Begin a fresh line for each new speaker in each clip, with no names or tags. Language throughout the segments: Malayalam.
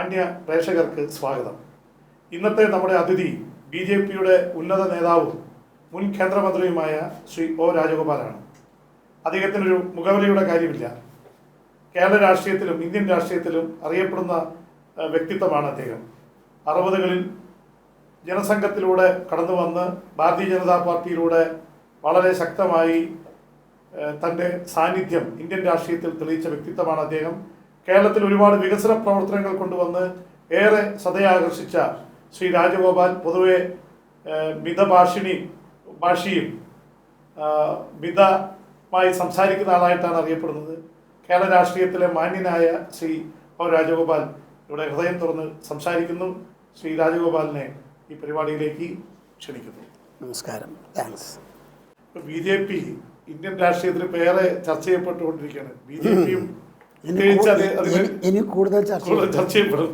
മാന്യ പ്രേക്ഷകർക്ക് സ്വാഗതം. ഇന്നത്തെ നമ്മുടെ അതിഥി BJPയുടെ ഉന്നത നേതാവും മുൻ കേന്ദ്രമന്ത്രിയുമായ ശ്രീ ഒ രാജഗോപാലാണ്. അദ്ദേഹത്തിനൊരു മുഖവിലയുടെ കാര്യമില്ല. കേരള രാഷ്ട്രീയത്തിലും ഇന്ത്യൻ രാഷ്ട്രീയത്തിലും അറിയപ്പെടുന്ന വ്യക്തിത്വമാണ് അദ്ദേഹം. 60കളിൽ ജനസംഘത്തിലൂടെ കടന്നു വന്ന് ഭാരതീയ ജനതാ പാർട്ടിയിലൂടെ വളരെ ശക്തമായി തൻ്റെ സാന്നിധ്യം ഇന്ത്യൻ രാഷ്ട്രീയത്തിൽ തെളിയിച്ച വ്യക്തിത്വമാണ് അദ്ദേഹം. കേരളത്തിൽ ഒരുപാട് വികസന പ്രവർത്തനങ്ങൾ കൊണ്ടുവന്ന് ഏറെ ശ്രദ്ധയാകർഷിച്ച ശ്രീ രാജഗോപാൽ പൊതുവെ ഭാഷയും മിതമായി സംസാരിക്കുന്ന ആളായിട്ടാണ് അറിയപ്പെടുന്നത്. കേരള രാഷ്ട്രീയത്തിലെ മാന്യനായ ശ്രീ ഒ രാജഗോപാൽ ഇവിടെ ഹൃദയം തുറന്ന് സംസാരിക്കുന്നു. ശ്രീ രാജഗോപാലിനെ ഈ പരിപാടിയിലേക്ക് ക്ഷണിക്കുന്നു.
നമസ്കാരം. താങ്ക്സ്.
BJP ഇന്ത്യൻ രാഷ്ട്രീയത്തിൽ ഏറെ ചർച്ച ചെയ്യപ്പെട്ടുകൊണ്ടിരിക്കുകയാണ്. BJPയും
ഇനി കൂടുതൽ
ചർച്ച ചെയ്യപ്പെടും.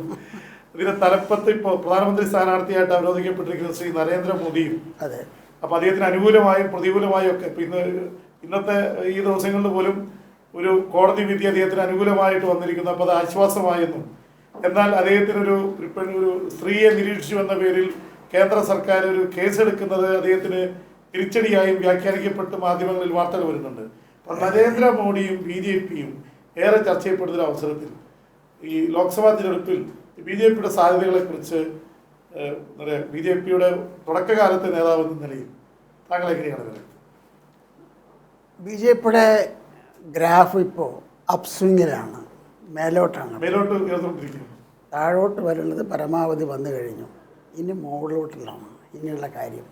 ഇതിന്റെ തലപ്പത്ത് ഇപ്പോൾ പ്രധാനമന്ത്രി സ്ഥാനാർത്ഥിയായിട്ട് അവരോധിക്കപ്പെട്ടിരിക്കുന്ന ശ്രീ നരേന്ദ്രമോദിയും.
അതെ.
അപ്പൊ അദ്ദേഹത്തിന് അനുകൂലമായും പ്രതികൂലമായും ഒക്കെ ഇന്നത്തെ ഈ ദിവസങ്ങളിൽ പോലും ഒരു കോടതി വിധി അദ്ദേഹത്തിന് അനുകൂലമായിട്ട് വന്നിരിക്കുന്നു. അപ്പോൾ അത് ആശ്വാസമായിരുന്നു. എന്നാൽ അദ്ദേഹത്തിനൊരു സ്ത്രീയെ നിരീക്ഷിച്ചു എന്ന പേരിൽ കേന്ദ്ര സർക്കാർ ഒരു കേസെടുക്കുന്നത് അദ്ദേഹത്തിന് തിരിച്ചടിയായും വ്യാഖ്യാനിക്കപ്പെട്ട് മാധ്യമങ്ങളിൽ വാർത്തകൾ വരുന്നുണ്ട്. അപ്പം നരേന്ദ്രമോദിയും BJPയും ഏറെ ചർച്ച ചെയ്യപ്പെടുന്ന അവസരത്തിൽ ഈ ലോക്സഭാ തിരഞ്ഞെടുപ്പിൽ BJPയുടെ സാധ്യതകളെ കുറിച്ച് BJPയുടെ തുടക്കകാലത്തെ നേതാവ് എന്ന നിലയിൽ താങ്കൾ എങ്ങനെയാണ് പറയുന്നത്?
BJPയുടെ ഗ്രാഫ് ഇപ്പോൾ അപ്സ്വിങ്ങിലാണ്, മേലോട്ട് ഉയർന്നുകൊണ്ടിരിക്കുന്നു. താഴോട്ട് വരുന്നത് പരമാവധി വന്നു കഴിഞ്ഞു. ഇനി മുകളിലോട്ടുള്ളതാണ് ഇനിയുള്ള കാര്യം.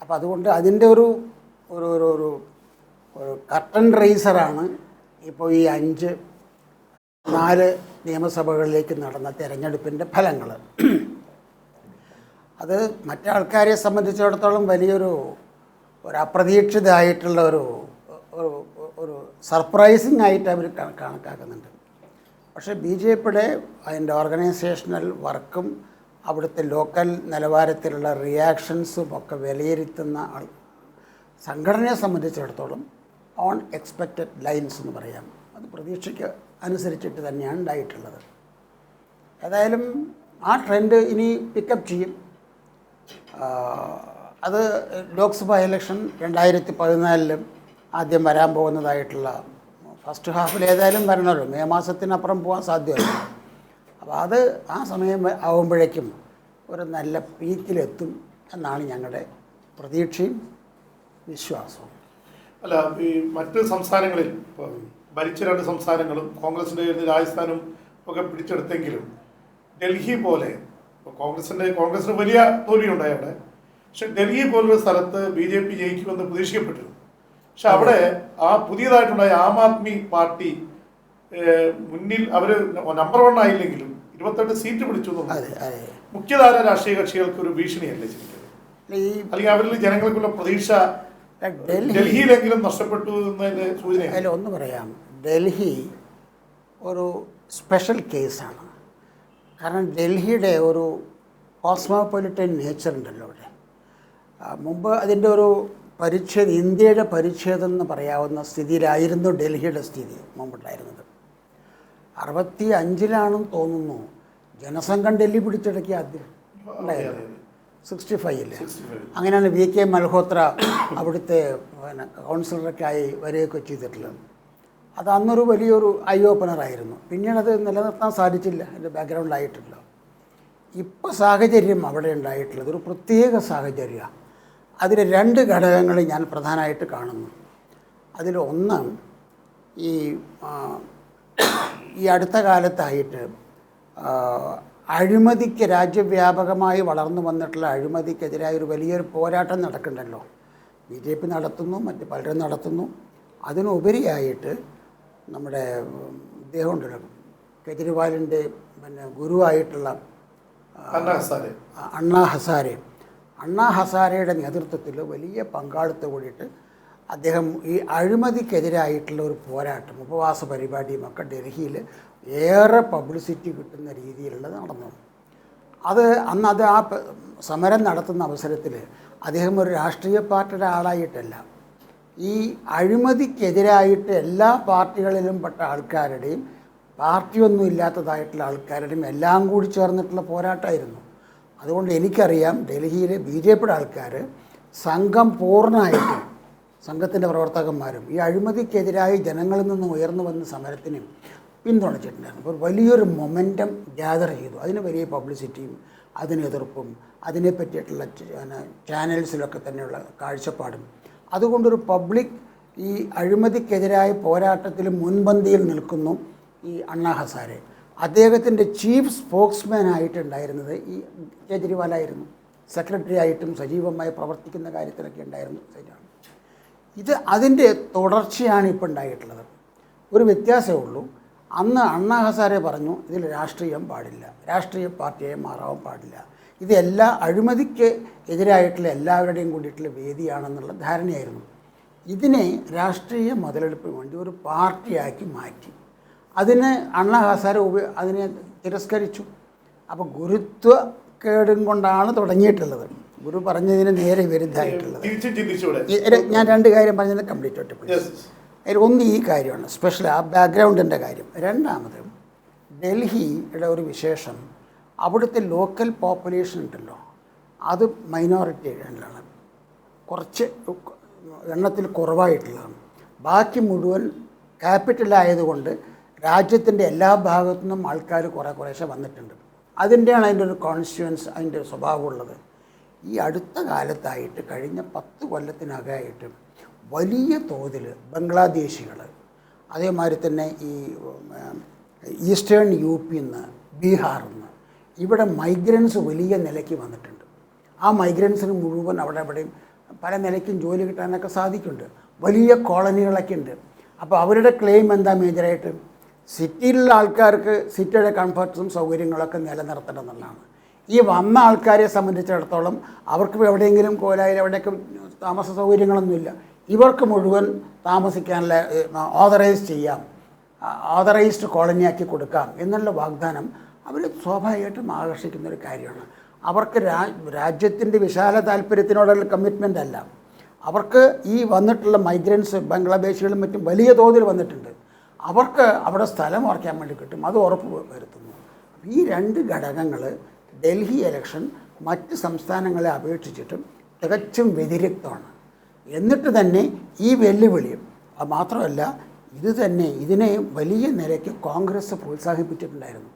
അപ്പം അതുകൊണ്ട് അതിൻ്റെ ഒരു ഒരു ഒരു ഒരു കർട്ടൻ റൈസറാണ് ഇപ്പോൾ ഈ 4 നിയമസഭകളിലേക്ക് നടന്ന തിരഞ്ഞെടുപ്പിൻ്റെ ഫലങ്ങൾ. അത് മറ്റാൾക്കാരെ സംബന്ധിച്ചിടത്തോളം വലിയൊരു അപ്രതീക്ഷിതമായിട്ടുള്ള ഒരു സർപ്രൈസിങ് ആയിട്ട് അവർ കണക്കാക്കുന്നുണ്ട്. പക്ഷേ BJPയുടെ അതിൻ്റെ ഓർഗനൈസേഷണൽ വർക്കും അവിടുത്തെ ലോക്കൽ നിലവാരത്തിലുള്ള റിയാക്ഷൻസും ഒക്കെ വിലയിരുത്തുന്ന സംഘടനയെ സംബന്ധിച്ചിടത്തോളം ഓൺ എക്സ്പെക്റ്റഡ് ലൈൻസ് എന്ന് പറയാം. അത് പ്രതീക്ഷയ്ക്ക് അനുസരിച്ചിട്ട് തന്നെയാണ് ഉണ്ടായിട്ടുള്ളത്. ഏതായാലും ആ ട്രെൻഡ് ഇനി പിക്കപ്പ് ചെയ്യും. അത് ലോക്സഭാ ഇലക്ഷൻ 2014 ആദ്യം വരാൻ പോകുന്നതായിട്ടുള്ള ഫസ്റ്റ് ഹാഫിൽ ഏതായാലും വരണമല്ലോ. മെയ് മാസത്തിനപ്പുറം പോകാൻ സാധ്യമല്ല. അപ്പോൾ അത് ആ സമയം ആകുമ്പോഴേക്കും ഒരു നല്ല പീക്കിലെത്തും എന്നാണ് ഞങ്ങളുടെ പ്രതീക്ഷയും വിശ്വാസവും.
അല്ല, ഈ മറ്റ് സംസ്ഥാനങ്ങളിൽ ഭരിച്ച 2 സംസ്ഥാനങ്ങളും കോൺഗ്രസിൻ്റെ രാജസ്ഥാനും ഒക്കെ പിടിച്ചെടുത്തെങ്കിലും ഡൽഹി പോലെ കോൺഗ്രസിന് വലിയ തോൽവിയുണ്ടായി അവിടെ. പക്ഷെ ഡൽഹി പോലൊരു സ്ഥലത്ത് BJP ജയിക്കുമെന്ന് പ്രതീക്ഷിക്കപ്പെട്ടിരുന്നു. പക്ഷെ അവിടെ ആ പുതിയതായിട്ടുണ്ടായ ആം ആദ്മി പാർട്ടി മുന്നിൽ അവർ നമ്പർ 1 ആയില്ലെങ്കിലും 28 സീറ്റ് പിടിച്ചു. മുഖ്യധാര രാഷ്ട്രീയ കക്ഷികൾക്ക് ഒരു ഭീഷണിയല്ലേ ശരിക്കും? അല്ലെങ്കിൽ അവരിൽ ജനങ്ങൾക്കുള്ള പ്രതീക്ഷ ഡൽഹിയിലെങ്കിലും നഷ്ടപ്പെട്ടു എന്നതിൻ്റെ സൂചന.
അതിൽ ഒന്ന് പറയാം, ഡൽഹി ഒരു സ്പെഷ്യൽ കേസാണ്. കാരണം ഡൽഹിയുടെ ഒരു കോസ്മോപൊളിറ്റൻ നേച്ചർ ഉണ്ടല്ലോ അവിടെ. മുമ്പ് അതിൻ്റെ ഒരു പരിച്ഛേദം, ഇന്ത്യയുടെ പരിച്ഛേദം എന്ന് പറയാവുന്ന സ്ഥിതിയിലായിരുന്നു ഡൽഹിയുടെ സ്ഥിതി മുമ്പുണ്ടായിരുന്നത്. 65 തോന്നുന്നു ജനസംഘം ഡൽഹി പിടിച്ചടക്കി ആദ്യം ഉണ്ടായിരുന്നു. 65 അങ്ങനെയാണ് VK മൽഹോത്ര അവിടുത്തെ കൗൺസിലറൊക്കെയായി വരികയൊക്കെ ചെയ്തിട്ടുള്ളത്. അത് അന്നൊരു വലിയൊരു ഐ ഓപ്പണറായിരുന്നു. പിന്നീട് അത് നിലനിർത്താൻ സാധിച്ചില്ല, അതിൻ്റെ ബാക്ക്ഗ്രൗണ്ടിലായിട്ടില്ല. ഇപ്പോൾ സാഹചര്യം അവിടെ ഉണ്ടായിട്ടുള്ളത് ഒരു പ്രത്യേക സാഹചര്യമാണ്. അതിൽ 2 ഘടകങ്ങൾ ഞാൻ പ്രധാനമായിട്ട് കാണുന്നു. അതിലൊന്ന് ഈ അടുത്ത കാലത്തായിട്ട് അഴിമതിക്ക് രാജ്യവ്യാപകമായി വളർന്നു വന്നിട്ടുള്ള അഴിമതിക്കെതിരായ ഒരു വലിയൊരു പോരാട്ടം നടക്കുന്നുണ്ടല്ലോ. BJP നടത്തുന്നു, മറ്റ് പലരും നടത്തുന്നു. അതിനുപരിയായിട്ട് നമ്മുടെ ഇദ്ദേഹം ഉണ്ടല്ലോ, കെജ്രിവാളിൻ്റെ ഗുരുവായിട്ടുള്ള അണ്ണാ ഹസാരെയുടെ നേതൃത്വത്തിൽ വലിയ പങ്കാളിത്തം കൂടിയിട്ട് അദ്ദേഹം ഈ അഴിമതിക്കെതിരായിട്ടുള്ള ഒരു പോരാട്ടം, ഉപവാസ പരിപാടിയും ഒക്കെ ഡൽഹിയിൽ ഏറെ പബ്ലിസിറ്റി കിട്ടുന്ന രീതിയിലുള്ളത് നടന്നു. അന്ന് ആ സമരം നടത്തുന്ന അവസരത്തിൽ അദ്ദേഹം ഒരു രാഷ്ട്രീയ പാർട്ടിയുടെ ആളായിട്ടല്ല, ഈ അഴിമതിക്കെതിരായിട്ട് എല്ലാ പാർട്ടികളിലും പെട്ട ആൾക്കാരുടെയും പാർട്ടിയൊന്നും ഇല്ലാത്തതായിട്ടുള്ള ആൾക്കാരുടെയും എല്ലാം കൂടി ചേർന്നിട്ടുള്ള പോരാട്ടമായിരുന്നു. അതുകൊണ്ട് എനിക്കറിയാം ഡൽഹിയിലെ BJPയുടെ ആൾക്കാർ സംഘം പൂർണ്ണമായിട്ടും സംഘത്തിൻ്റെ പ്രവർത്തകന്മാരും ഈ അഴിമതിക്കെതിരായി ജനങ്ങളിൽ നിന്ന് ഉയർന്നു വന്ന സമരത്തിന് പിന്തുണച്ചിട്ടുണ്ടായിരുന്നു. അപ്പോൾ വലിയൊരു മൊമെൻറ്റം ഗ്യാദർ ചെയ്തു. അതിന് വലിയ പബ്ലിസിറ്റിയും അതിന് എതിർപ്പും അതിനെ പറ്റിയിട്ടുള്ള ചാനൽസിലൊക്കെ തന്നെയുള്ള കാഴ്ചപ്പാടും. അതുകൊണ്ടൊരു പബ്ലിക് ഈ അഴിമതിക്കെതിരായ പോരാട്ടത്തിൽ മുൻപന്തിയിൽ നിൽക്കുന്നു ഈ അണ്ണാ ഹസാരെ. അദ്ദേഹത്തിൻ്റെ ചീഫ് സ്പോക്സ്മാൻ ആയിട്ടുണ്ടായിരുന്നത് ഈ കേജ്രിവാളായിരുന്നു. സെക്രട്ടറി ആയിട്ടും സജീവമായി പ്രവർത്തിക്കുന്ന കാര്യത്തിലൊക്കെ ഉണ്ടായിരുന്നു. ഇത് അതിൻ്റെ തുടർച്ചയാണ് ഇപ്പോൾ ഉണ്ടായിട്ടുള്ളത്. ഒരു വ്യത്യാസമേ ഉള്ളൂ. അന്ന് അണ്ണാ ഹസാരെ പറഞ്ഞു ഇതിൽ രാഷ്ട്രീയം പാടില്ല, രാഷ്ട്രീയ പാർട്ടിയെ മാറാൻ പാടില്ല, ഇത് എല്ലാ അഴിമതിക്ക് എതിരായിട്ടുള്ള എല്ലാവരുടെയും കൂടിയിട്ടുള്ള വേദിയാണെന്നുള്ള ധാരണയായിരുന്നു. ഇതിനെ രാഷ്ട്രീയ മുതലെടുപ്പിന് വേണ്ടി ഒരു പാർട്ടിയാക്കി മാറ്റി. അതിന് അണ്ണാ ഹസാരെ അതിനെ തിരസ്കരിച്ചു. അപ്പോൾ ഗുരുത്വക്കേടും കൊണ്ടാണ് തുടങ്ങിയിട്ടുള്ളത്. ഗുരു പറഞ്ഞതിന് നേരെ വിരുദ്ധമായിട്ടുള്ളത്. ഞാൻ രണ്ട് കാര്യം പറഞ്ഞത് കംപ്ലീറ്റ് ആയിട്ട് ഒന്ന് ഈ കാര്യമാണ് സ്പെഷ്യൽ ആ ബാക്ക്ഗ്രൗണ്ടിൻ്റെ കാര്യം. രണ്ടാമത് ഡൽഹിയുടെ ഒരു വിശേഷം, അവിടുത്തെ ലോക്കൽ പോപ്പുലേഷൻ ഉണ്ടല്ലോ അത് മൈനോറിറ്റി എണ്ണലാണ്, കുറച്ച് എണ്ണത്തിൽ കുറവായിട്ടുള്ളതാണ്. ബാക്കി മുഴുവൻ ക്യാപിറ്റലായതുകൊണ്ട് രാജ്യത്തിൻ്റെ എല്ലാ ഭാഗത്തു നിന്നും ആൾക്കാർ കുറേശ്ശെ വന്നിട്ടുണ്ട്. അതിൻ്റെയാണ് അതിൻ്റെ ഒരു കോൺസ്റ്റിറ്റ്യുവൻസ്, അതിൻ്റെ സ്വഭാവമുള്ളത്. ഈ അടുത്ത കാലത്തായിട്ട് കഴിഞ്ഞ 10 കൊല്ലത്തിനകമായിട്ട് വലിയ തോതിൽ ബംഗ്ലാദേശികൾ, അതേമാതിരി തന്നെ ഈ ഈസ്റ്റേൺ UP-യിൽ നിന്ന് ബീഹാറിൽ നിന്ന് ഇവിടെ മൈഗ്രൻസ് വലിയ നിലയ്ക്ക് വന്നിട്ടുണ്ട്. ആ മൈഗ്രൻസിന് മുഴുവൻ അവിടെയും പല നിലയ്ക്കും ജോലി കിട്ടാനൊക്കെ സാധിക്കുന്നുണ്ട്. വലിയ കോളനികളൊക്കെ ഉണ്ട്. അപ്പോൾ അവരുടെ ക്ലെയിം എന്താ മേജറായിട്ട് സിറ്റിയിലുള്ള ആൾക്കാർക്ക് സിറ്റിയുടെ കംഫർട്ട്സും സൗകര്യങ്ങളൊക്കെ നിലനിർത്തണം എന്നുള്ളതാണ്. ഈ വന്ന ആൾക്കാരെ സംബന്ധിച്ചിടത്തോളം അവർക്ക് എവിടെയെങ്കിലും കോലായിൽ എവിടെയൊക്കെ താമസ സൗകര്യങ്ങളൊന്നുമില്ല. ഇവർക്ക് മുഴുവൻ താമസിക്കാനുള്ള ഓതറൈസ് ചെയ്യാം, ഓതറൈസ്ഡ് കോളനിയാക്കി കൊടുക്കാം എന്നുള്ള വാഗ്ദാനം അവർ സ്വാഭാവികമായിട്ടും ആകർഷിക്കുന്നൊരു കാര്യമാണ്. അവർക്ക് രാജ്യത്തിൻ്റെ വിശാല താല്പര്യത്തിനോടുള്ള കമ്മിറ്റ്മെൻ്റ് അല്ല. അവർക്ക് ഈ വന്നിട്ടുള്ള മൈഗ്രൻസ് ബംഗ്ലാദേശികളും മറ്റും വലിയ തോതിൽ വന്നിട്ടുണ്ട്. അവർക്ക് അവിടെ സ്ഥലം ഉറക്കാൻ വേണ്ടി കിട്ടും, അത് ഉറപ്പ് വരുത്തുന്നു. ഈ രണ്ട് ഘടകങ്ങൾ ഡൽഹി ഇലക്ഷൻ മറ്റ് സംസ്ഥാനങ്ങളെ അപേക്ഷിച്ചിട്ടും തികച്ചും വ്യതിരിക്തമാണ്. എന്നിട്ട് തന്നെ ഈ വെല്ലുവിളിയും മാത്രമല്ല ഇതിനെ വലിയ നിലയ്ക്ക് കോൺഗ്രസ് പ്രോത്സാഹിപ്പിച്ചിട്ടുണ്ടായിരുന്നു.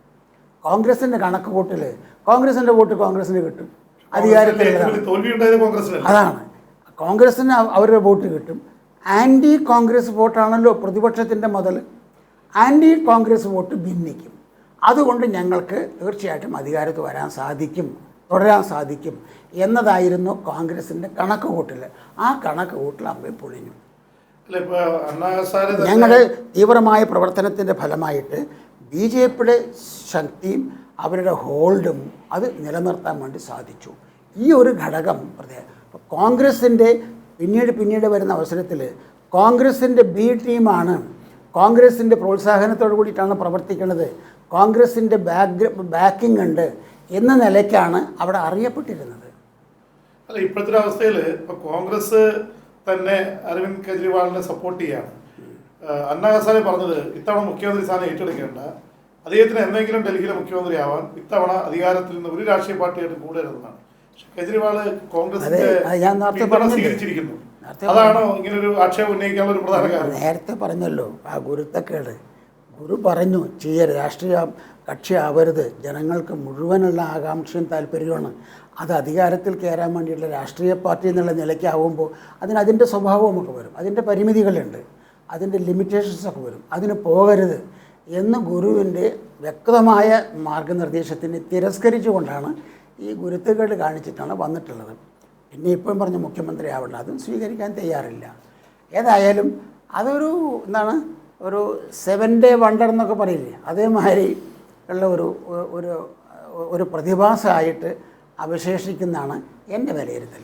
കോൺഗ്രസിൻ്റെ കണക്ക് കൂട്ടിൽ കോൺഗ്രസിൻ്റെ വോട്ട് കോൺഗ്രസിന് കിട്ടും, അധികാരത്തിൽ അതാണ് കോൺഗ്രസിന് അവരുടെ വോട്ട് കിട്ടും. ആൻറ്റി കോൺഗ്രസ് വോട്ടാണല്ലോ പ്രതിപക്ഷത്തിൻ്റെ മുതൽ. ആൻറ്റി കോൺഗ്രസ് വോട്ട് ഭിന്നിക്കും. അതുകൊണ്ട് ഞങ്ങൾക്ക് തീർച്ചയായിട്ടും അധികാരത്തിൽ വരാൻ സാധിക്കും, തുടരാൻ സാധിക്കും എന്നതായിരുന്നു കോൺഗ്രസിൻ്റെ കണക്ക് കൂട്ടൽ. ആ കണക്ക് കൂട്ടൽ അമ്പേ പൊളിഞ്ഞു. ഞങ്ങളുടെ തീവ്രമായ പ്രവർത്തനത്തിൻ്റെ ഫലമായിട്ട് BJPയുടെ ശക്തിയും അവരുടെ ഹോൾഡും അത് നിലനിർത്താൻ വേണ്ടി സാധിച്ചു. ഈ ഒരു ഘടകം കോൺഗ്രസിൻ്റെ പിന്നീട് വരുന്ന അവസരത്തിൽ കോൺഗ്രസിൻ്റെ B ടീമാണ് കോൺഗ്രസിൻ്റെ പ്രോത്സാഹനത്തോടു കൂടിയിട്ടാണ് പ്രവർത്തിക്കുന്നത്, കോൺഗ്രസിൻ്റെ ബാക്കിംഗ് ഉണ്ട് എന്ന നിലയ്ക്കാണ് അവിടെ അറിയപ്പെട്ടിരുന്നത്.
അല്ല, ഇപ്പോഴത്തെ അവസ്ഥയിൽ ഇപ്പോൾ കോൺഗ്രസ് തന്നെ അരവിന്ദ് കെജ്രിവാളിനെ സപ്പോർട്ട് ചെയ്യാണ്. അണ്ണാ ഹസാരെ പറഞ്ഞത് ഇത്തവണ മുഖ്യമന്ത്രി സ്ഥാനം ഏറ്റെടുക്കേണ്ട, അദ്ദേഹത്തിന് എന്തെങ്കിലും ഡൽഹിയിലെ മുഖ്യമന്ത്രി ആവാൻ ഇത്തവണ അധികാരത്തിൽ നിന്ന് ഒരു രാഷ്ട്രീയ പാർട്ടിയായിട്ട് കൂടരുതെന്നാണ്. പക്ഷെ കെജ്രിവാൾ സ്വീകരിച്ചിരിക്കുന്നു. അതാണോ ഇങ്ങനൊരു ആക്ഷേപം ഉന്നയിക്കാനുള്ള ഒരു പ്രധാന കാരണം?
നേരത്തെ പറഞ്ഞല്ലോ ആ ഗുരുത്തക്കേട്. ഗുരു പറഞ്ഞു രാഷ്ട്രീയ കക്ഷിയാവരുത്, ജനങ്ങൾക്ക് മുഴുവനുള്ള ആകാംക്ഷയും താല്പര്യമാണ്. അത് അധികാരത്തിൽ കയറാൻ വേണ്ടിയിട്ടുള്ള രാഷ്ട്രീയ പാർട്ടി എന്നുള്ള നിലയ്ക്കാവുമ്പോൾ അതിൻ്റെ സ്വഭാവമൊക്കെ വരും, അതിൻ്റെ പരിമിതികളുണ്ട്, അതിൻ്റെ ലിമിറ്റേഷൻസൊക്കെ വരും. അതിന് പോകരുത് എന്ന് ഗുരുവിൻ്റെ വ്യക്തമായ മാർഗനിർദ്ദേശത്തിനെ തിരസ്കരിച്ചുകൊണ്ടാണ് ഈ ഗുരുത്തക്കേട് കാണിച്ചിട്ടാണ് വന്നിട്ടുള്ളത്. പിന്നെ ഇപ്പം പറഞ്ഞ മുഖ്യമന്ത്രി ആവണ്ട, അതും സ്വീകരിക്കാൻ തയ്യാറില്ല. ഏതായാലും അതൊരു ഒരു 7 ഡേ വണ്ടർ എന്നൊക്കെ പറയില്ലേ, അതേമാതിരി ഉള്ള ഒരു പ്രതിഭാസമായിട്ട് അവശേഷിക്കുന്നതാണ് എൻ്റെ വിലയിരുത്തൽ.